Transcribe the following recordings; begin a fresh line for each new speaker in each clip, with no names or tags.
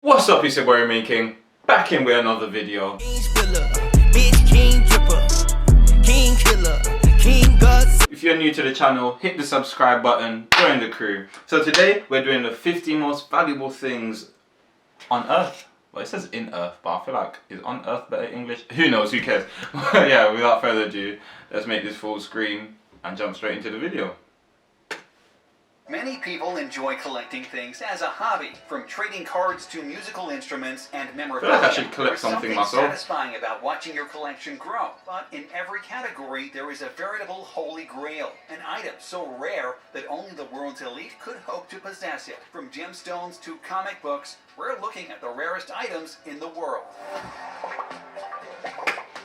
What's up, it's your boy King, back in with another video. If you're new to the channel, hit the subscribe button, join the crew. So today we're doing the 50 most valuable things on Earth. Well, it says in Earth, but I feel like, is on Earth better English? Who knows, who cares? Yeah, without further ado, let's make this full screen and jump straight into the video.
Many people enjoy collecting things as a hobby, from trading cards to musical instruments and memorabilia.
I feel like I should collect something myself.
There's something satisfying about watching your collection grow. But in every category, there is a veritable holy grail, an item so rare that only the world's elite could hope to possess it. From gemstones to comic books, we're looking at the rarest items in the world.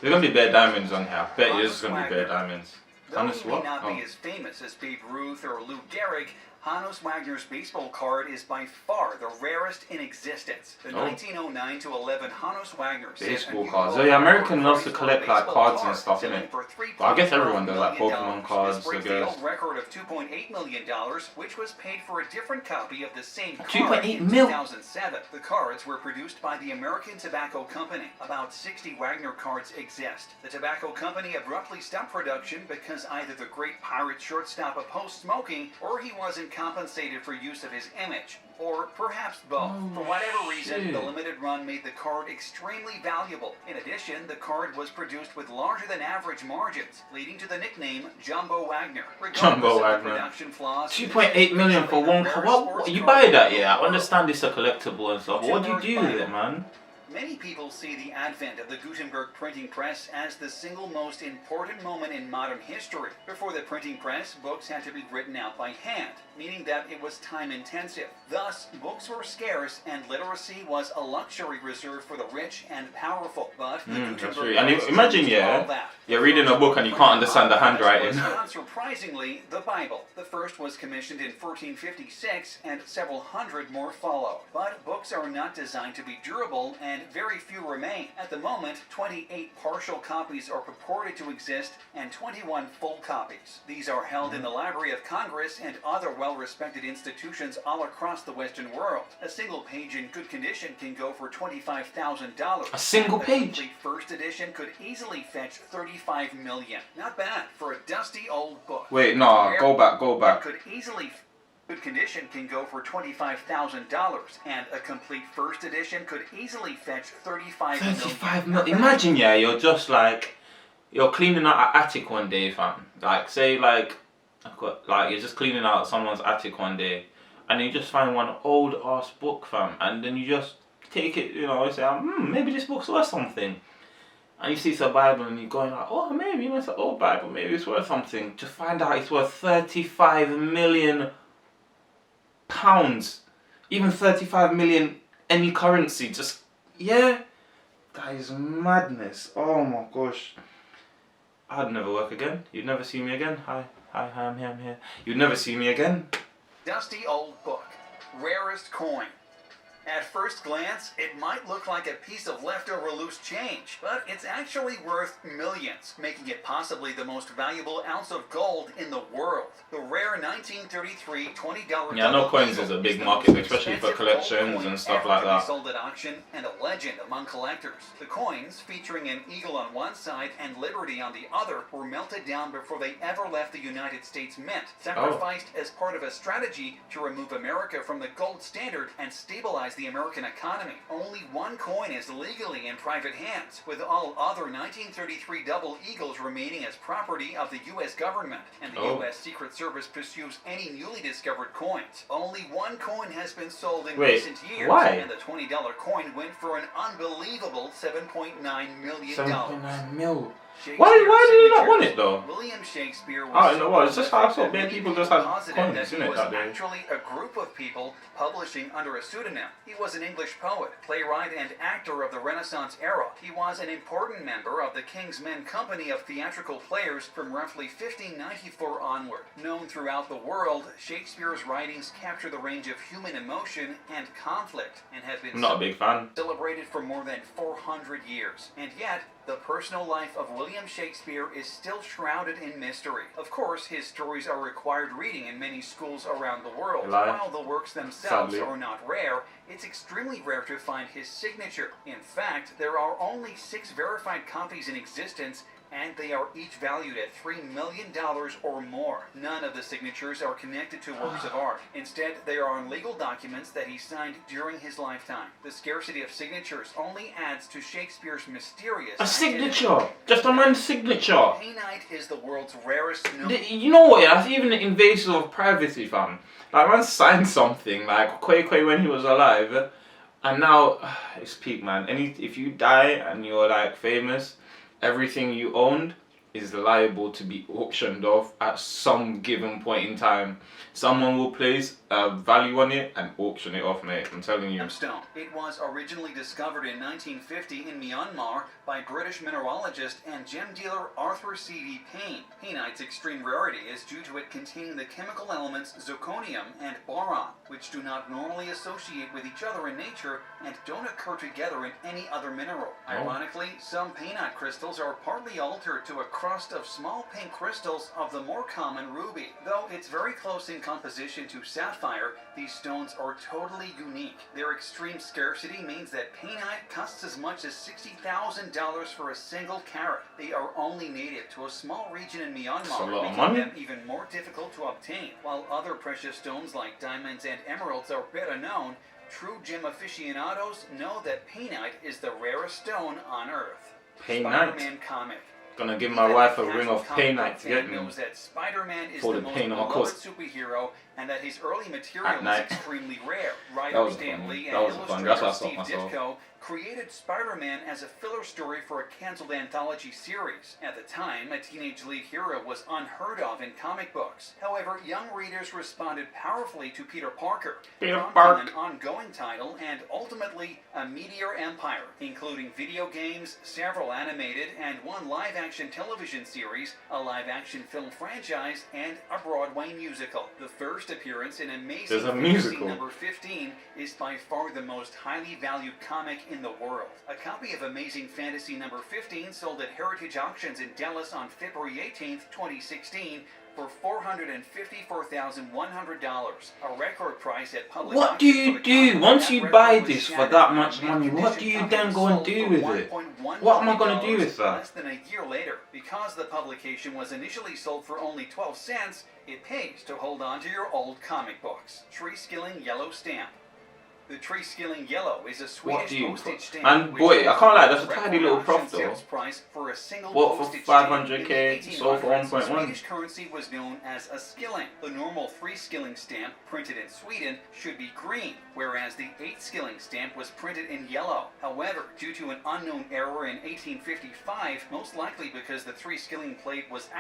There's gonna be bare diamonds on here. I bet there's gonna be bare diamonds.
Though he may not be as famous as Babe Ruth or Lou Gehrig, Hannes Wagner's baseball card is by far the rarest in existence. The 1909 to 11 Hannes Wagner
baseball cards. Oh yeah, American loves to collect like cards and stuff, innit? But I guess everyone does, like Pokemon cards, I guess.
A record of $2.8 million, which was paid for a different copy of the same card
2.8
in
mil.
2007. The cards were produced by the American Tobacco Company. About 60 Wagner cards exist. The tobacco company abruptly stopped production because either the great pirate shortstop opposed smoking, or he wasn't compensated for use of his image, or perhaps both. For whatever reason, the limited run made the card extremely valuable. In addition, the card was produced with larger than average margins, leading to the nickname Jumbo Wagner.
Jumbo Wagner. 2.8 million for one card. What you buy that? Yeah, I understand it's a collectible and stuff. What do you do with it, man?
Many people see the advent of the Gutenberg printing press as the single most important moment in modern history. Before the printing press, books had to be written out by hand, meaning that it was time-intensive. Thus, books were scarce and literacy was a luxury reserved for the rich and powerful. But the Gutenberg
and imagine, you're reading a book and you can't understand the handwriting.
Unsurprisingly, the Bible. The first was commissioned in 1456 and several hundred more followed. But books are not designed to be durable, and very few remain. At the moment, 28 partial copies are purported to exist and 21 full copies. These are held in the Library of Congress and other well-respected institutions all across the Western world. A single page in good condition can go for $25,000.
A single page?
The first edition could easily fetch $35 million. Not bad for a dusty old book.
Wait, no, go back.
Could easily good condition can go for $25,000, and a complete first edition could easily fetch $35 million.
Imagine, you're just like, you're cleaning out an attic one day, fam. Like, say, like, you're just cleaning out someone's attic one day, and you just find one old ass book, fam, and then you just take it, you say, maybe this book's worth something. And you see it's a Bible and you're going like, oh, maybe, it's an old Bible, maybe it's worth something. To find out it's worth 35 million pounds, even 35 million any currency, that is madness. Oh my gosh, I'd never work again. You'd never see me again. Hi, I'm here. You'd never see me again.
Dusty old book, rarest coin. At first glance, it might look like a piece of leftover loose change, but it's actually worth millions, making it possibly the most valuable ounce of gold in the world. The rare 1933 $20
I know coins is a big market, especially for collections and stuff like that.
Sold at auction and a legend among collectors. The coins, featuring an eagle on one side and liberty on the other, were melted down before they ever left the United States Mint, sacrificed as part of a strategy to remove America from the gold standard and stabilize the American economy. Only one coin is legally in private hands, with all other 1933 double eagles remaining as property of the U.S. government, and the U.S. Secret Service pursues any newly discovered coins. Only one coin has been sold in recent years, and the $20 coin went for an unbelievable $7.9 million.
7.9 mil. Why did he not want it though?
William Shakespeare was
I don't know what, it's just how I thought many people just had coins, isn't it, that day?
Actually a group of people publishing under a pseudonym. He was an English poet, playwright, and actor of the Renaissance era. He was an important member of the King's Men Company of theatrical players from roughly 1594 onward. Known throughout the world, Shakespeare's writings capture the range of human emotion and conflict, and have been
I'm not a big fan.
celebrated for more than 400 years. And yet, the personal life of William Shakespeare is still shrouded in mystery. Of course, his stories are required reading in many schools around the world. While the works themselves are not rare, it's extremely rare to find his signature. In fact, there are only 6 verified copies in existence, and they are each valued at $3 million or more. None of the signatures are connected to works of art. Instead, they are on legal documents that he signed during his lifetime. The scarcity of signatures only adds to Shakespeare's mysterious
A signature! Just a man's signature!
Painite is the world's rarest
You know what, yeah? That's even an invasion of privacy, fam. Like, man signed something, like, Quay when he was alive, and now, it's peak, man. If you die and you're, like, famous, everything you owned is liable to be auctioned off at some given point in time. Someone will place a value on it and auction it off, mate. I'm telling you.
Stone. It was originally discovered in 1950 in Myanmar by British mineralogist and gem dealer Arthur C.D. Payne. Painite's extreme rarity is due to it containing the chemical elements zirconium and boron, which do not normally associate with each other in nature and don't occur together in any other mineral. Ironically, some painite crystals are partly altered to a crust of small pink crystals of the more common ruby. Though it's very close in composition to sapphire, these stones are totally unique. Their extreme scarcity means that painite costs as much as $60,000 for a single carat. They are only native to a small region in Myanmar, making them even more difficult to obtain. While other precious stones like diamonds and emeralds are better known, true gem aficionados know that painite is the rarest stone on Earth. Spider-Man comic.
Gonna give my wife a ring of painite to get me
knows that Spider-Man is
for
the
the
most
pain on my
beloved
coast
superhero and that his early material is extremely rare.
That
Writer
was
Stan
fun.
Lee
That
and
was fun. That's
illustrator
why I stopped
Steve
myself.
Ditko created Spider-Man as a filler story for a cancelled anthology series. At the time, a teenage lead hero was unheard of in comic books. However, young readers responded powerfully to Peter Parker, prompting an ongoing title and ultimately a meteor empire, including video games, several animated and one live-action television series, a live-action film franchise, and a Broadway musical. The first appearance in Amazing Fantasy number 15 is by far the most highly valued comic in the world. A copy of Amazing Fantasy number 15 sold at Heritage Auctions in Dallas on February 18th, 2016 for $454,100, a record price at public
What do you do once you buy this for that much money? What do you then go and do with it? What am I going to do with that?
Less than a year later, because the publication was initially sold for only 12 cents, it pays to hold on to your old comic books. Tree Skilling Yellow Stamp. The Tree Skilling Yellow is a Swedish postage stamp.
And boy, I can't lie, that's a tiny little profit though.
Price for a single
what for
postage
500k? Sold for 1.1.
Swedish currency was known as a skilling. The normal 3 skilling stamp printed in Sweden should be green, whereas the 8 skilling stamp was printed in yellow. However, due to an unknown error in 1855, most likely because the 3 skilling plate was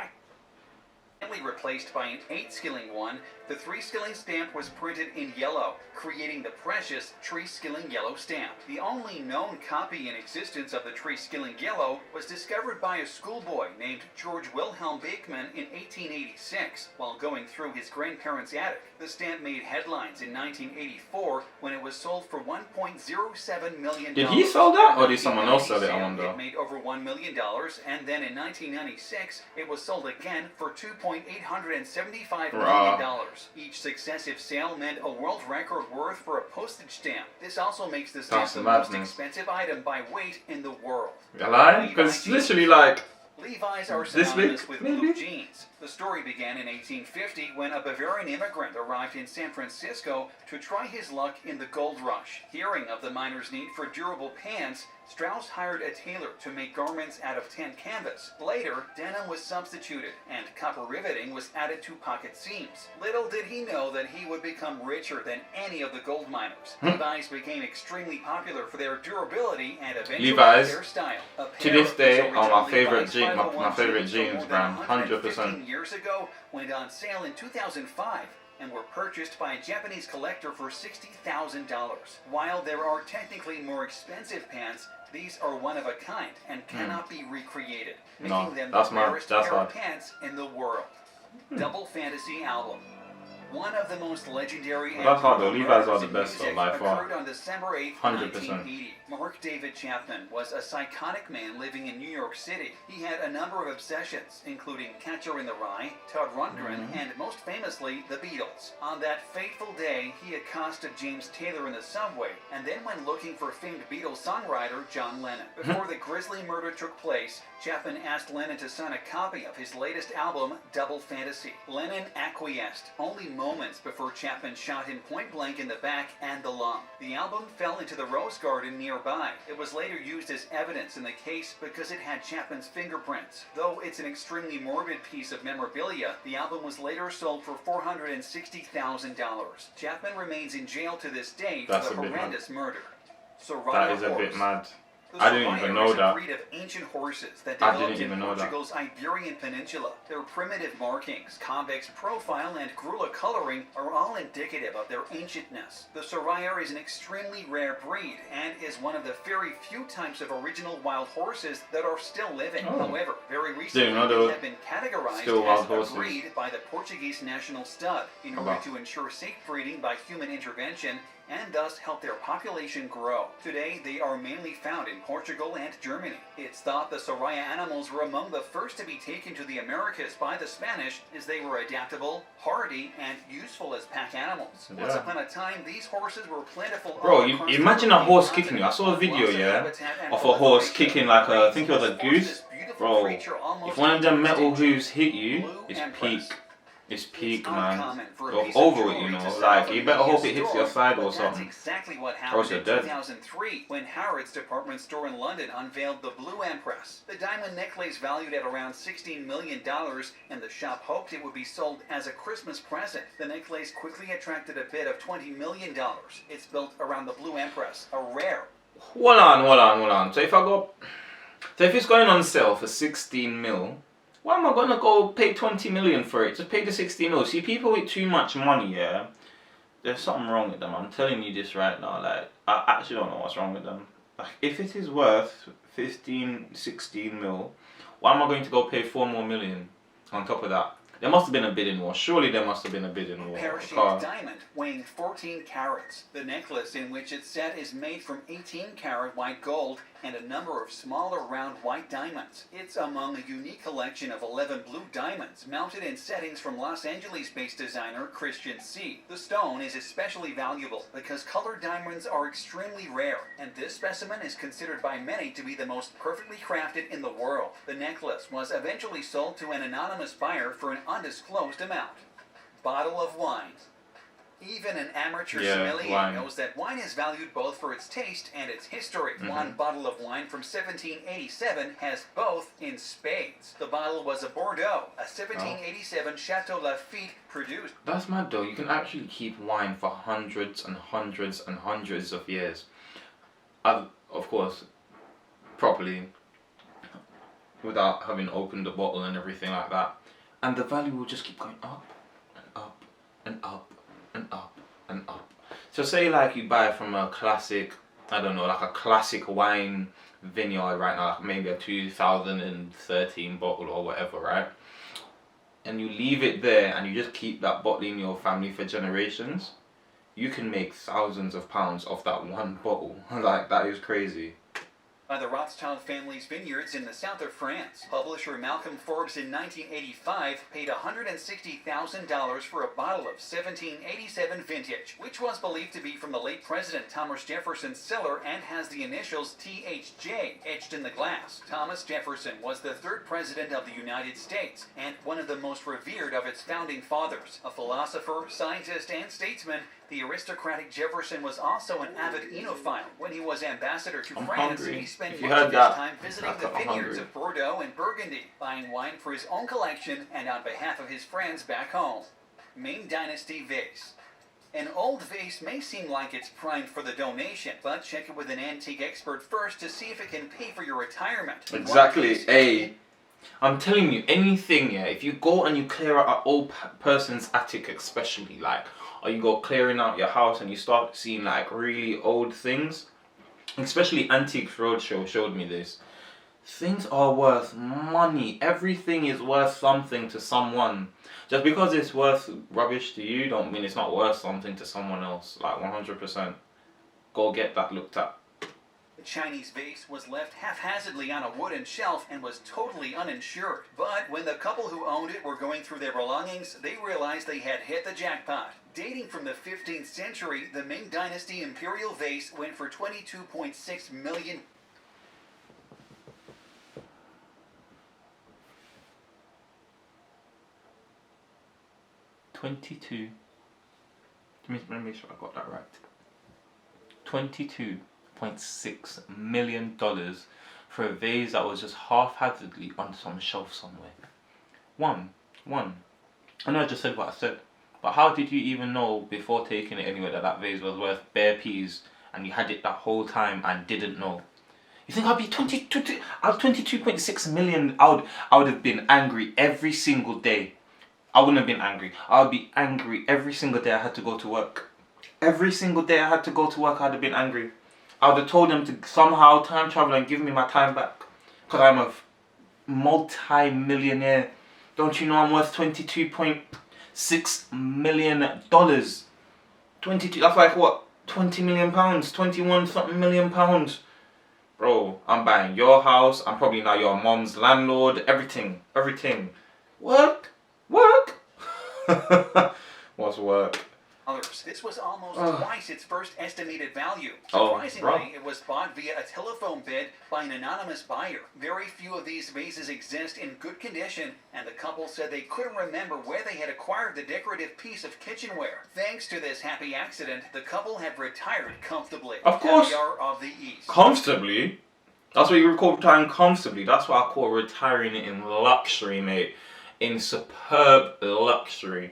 replaced by an 8 skilling one, the 3 skilling stamp was printed in yellow, creating the precious Tree Skilling Yellow Stamp. The only known copy in existence of the Tree Skilling Yellow was discovered by a schoolboy named George Wilhelm Beekman in 1886 while going through his grandparents' attic. The stamp made headlines in 1984 when it was sold for $1.07 million.
Did he sell that, or did someone else sell it? I wonder.
It made over $1 million, and then in 1996 it was sold again for $2.875 million. Each successive sale meant a world record worth for a postage stamp. This also makes the stamp the most expensive item by weight in the world.
You lie? Because it's literally like
Levi's are synonymous with blue jeans. The story began in 1850 when a Bavarian immigrant arrived in San Francisco to try his luck in the gold rush. Hearing of the miners' need for durable pants, Strauss hired a tailor to make garments out of tan canvas. Later, denim was substituted, and copper riveting was added to pocket seams. Little did he know that he would become richer than any of the gold miners. Levi's became extremely popular for their durability and eventually their style.
To this day, are my favorite jeans brand, 100%.
Years ago, went on sale in 2005. And were purchased by a Japanese collector for $60,000. While there are technically more expensive pants, these are one of a kind and cannot be recreated, making them the rarest pair of pants in the world. Double Fantasy Album. One of the most legendary
Well, that's hard though. Levi's are the
in
best though,
music
by far.
occurred on December 8th,
100%.
1980. Mark David Chapman was a psychotic man living in New York City. He had a number of obsessions, including Catcher in the Rye, Todd Rundgren, and most famously, the Beatles. On that fateful day, he accosted James Taylor in the subway, and then went looking for famed Beatles songwriter John Lennon. Before the grisly murder took place, Chapman asked Lennon to sign a copy of his latest album, Double Fantasy. Lennon acquiesced only moments before Chapman shot him point blank in the back and the lung. The album fell into the rose garden nearby. It was later used as evidence in the case because it had Chapman's fingerprints. Though it's an extremely morbid piece of memorabilia, the album was later sold for $460,000. Chapman remains in jail to this day for the horrendous murder.
That is a bit mad. I didn't even know that.
Breed of ancient horses that developed in Portugal's Iberian Peninsula. Their primitive markings, convex profile, and grulla coloring are all indicative of their ancientness. The Soraya is an extremely rare breed and is one of the very few types of original wild horses that are still living. However, very recently they have been categorized as a breed by the Portuguese National Stud in order to ensure safe breeding by human intervention and thus help their population grow. Today, they are mainly found in Portugal and Germany. It's thought the Soraya animals were among the first to be taken to the Americas by the Spanish, as they were adaptable, hardy, and useful as pack animals. Yeah. Once upon a time, these horses were plentiful.
Bro, imagine a horse kicking you. I saw a video, yeah, of a horse kicking like I think it was a goose. Bro, if one of them metal hooves hit you, it's peak. It's peak, man. Go over it, you know. Like, you better hope it hits your side or something.
That's exactly what happened in 2003 when Harrods department store in London unveiled the Blue Empress. The diamond necklace valued at around $16 million, and the shop hoped it would be sold as a Christmas present. The necklace quickly attracted a bid of $20 million. It's built around the Blue Empress, a rare.
Hold on. So if it's going on sale for 16 mil, why am I gonna go pay 20 million for it? Just pay the 16 mil. See, people with too much money, yeah, there's something wrong with them. I'm telling you this right now. Like, I actually don't know what's wrong with them. Like, if it is worth 15, 16 mil, why am I going to go pay 4 more million on top of that? There must have been a bidding war. Surely there must have been a bidding war.
Pear-shaped diamond weighing 14 carats. The necklace in which it's set is made from 18-carat white gold and a number of smaller round white diamonds. It's among a unique collection of 11 blue diamonds mounted in settings from Los Angeles-based designer Christian C. The stone is especially valuable because colored diamonds are extremely rare, and this specimen is considered by many to be the most perfectly crafted in the world. The necklace was eventually sold to an anonymous buyer for an undisclosed amount. Bottle of wine. Even an amateur sommelier knows that wine is valued both for its taste and its history. One bottle of wine from 1787 has both in spades. The bottle was a Bordeaux, a 1787 Chateau Lafite produced.
That's mad though. You can actually keep wine for hundreds and hundreds and hundreds of years. Of course, properly, without having opened the bottle and everything like that. And the value will just keep going up and up and up and up and up. So say like you buy from a classic, I don't know, like a classic wine vineyard right now, like maybe a 2013 bottle or whatever, right? And you leave it there and you just keep that bottle in your family for generations, you can make thousands of pounds off that one bottle. Like, that is crazy.
By the Rothschild family's vineyards in the south of France. Publisher Malcolm Forbes in 1985 paid $160,000 for a bottle of 1787 vintage, which was believed to be from the late President Thomas Jefferson's cellar and has the initials THJ etched in the glass. Thomas Jefferson was the third president of the United States and one of the most revered of its founding fathers. A philosopher, scientist, and statesman, the aristocratic Jefferson was also an avid enophile. When he was ambassador to France, he spent much of his time visiting the vineyards of Bordeaux and Burgundy, buying wine for his own collection and on behalf of his friends back home. Ming Dynasty vase. An old vase may seem like it's primed for the donation, but check it with an antique expert first to see if it can pay for your retirement.
Exactly. Hey, I'm telling you, anything, yeah, if you go and you clear out an old person's attic especially, like, or you go clearing out your house and you start seeing like really old things, especially Antiques Roadshow showed me this. Things are worth money. Everything is worth something to someone. Just because it's worth rubbish to you, don't mean it's not worth something to someone else. Like 100%. Go get that looked at.
The Chinese vase was left haphazardly on a wooden shelf and was totally uninsured. But when the couple who owned it were going through their belongings, they realized they had hit the jackpot. Dating from the 15th century, the Ming Dynasty imperial vase went for $22.6 million.
Let me make sure I got that right. $22.6 million for a vase that was just haphazardly on some shelf somewhere. One. I know I just said what I said, but how did you even know before taking it anywhere that that vase was worth bare peas and you had it that whole time and didn't know? You think I'd be 22.6 million? I would have been angry every single day. I wouldn't have been angry. I would be angry every single day I had to go to work. Every single day I had to go to work, I'd have been angry. I would have told them to somehow time travel and give me my time back. Because I'm a multi-millionaire. Don't you know I'm worth $22.6 million? 22, that's like what? 20 million pounds? 21 something million pounds? Bro, I'm buying your house. I'm probably now your mom's landlord. Everything. Work? What's work?
This was almost twice its first estimated value. Surprisingly, it was bought via a telephone bid by an anonymous buyer. Very few of these vases exist in good condition, and the couple said they couldn't remember where they had acquired the decorative piece of kitchenware. Thanks to this happy accident, the couple have retired comfortably.
Of course.
Caviar of the East.
Comfortably? That's what you call retiring comfortably. That's what I call retiring in luxury, mate. In superb luxury.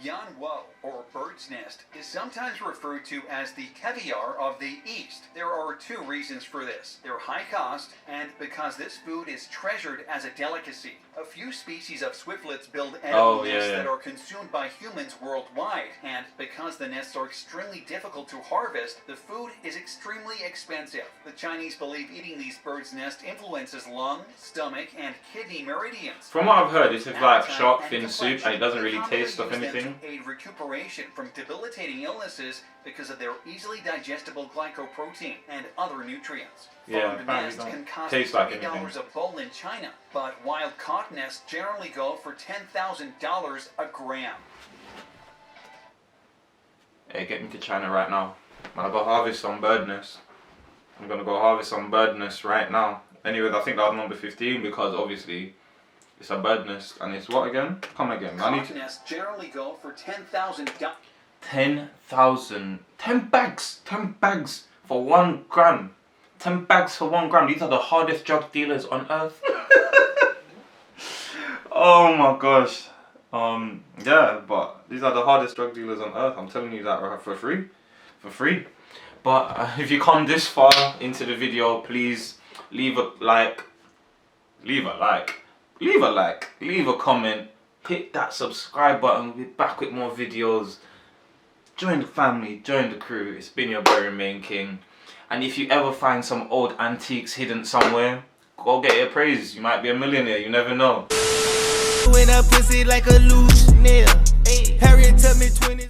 Yan Wo, or bird's nest, is sometimes referred to as the caviar of the East. There are two reasons for this. They're high cost, and because this food is treasured as a delicacy. A few species of swiftlets build edible nests that are consumed by humans worldwide, and because the nests are extremely difficult to harvest, the food is extremely expensive. The Chinese believe eating these birds' nest influences lung, stomach, and kidney meridians.
From what I've heard, it's like shark fin soup, and it doesn't really taste of anything.
Aid recuperation from debilitating illnesses because of their easily digestible glycoprotein and other nutrients. Farmed nests can cost $50 a bowl in China, but wild caught nests generally go for $10,000 a gram.
Hey, get me to China right now. I'm gonna go harvest some bird nests. I'm gonna go harvest some bird nests right now. Anyway, I think that was number 15 because obviously it's a bird nest, and it's what again? Come again.
Caught nests generally go for $10,000.
10,000. 10 bags. 10 bags for 1 gram. 10 bags for 1 gram. These are the hardest drug dealers on earth. Oh my gosh. Yeah, but these are the hardest drug dealers on earth. I'm telling you that right for free. For free. But if you come this far into the video, please leave a like. Leave a comment, hit that subscribe button. We'll be back with more videos. Join the family, join the crew. It's been your very main king. And if you ever find some old antiques hidden somewhere, go get your praise. You might be a millionaire, you never know.
When I pussy like a loose nail. Harriet tell me 20s.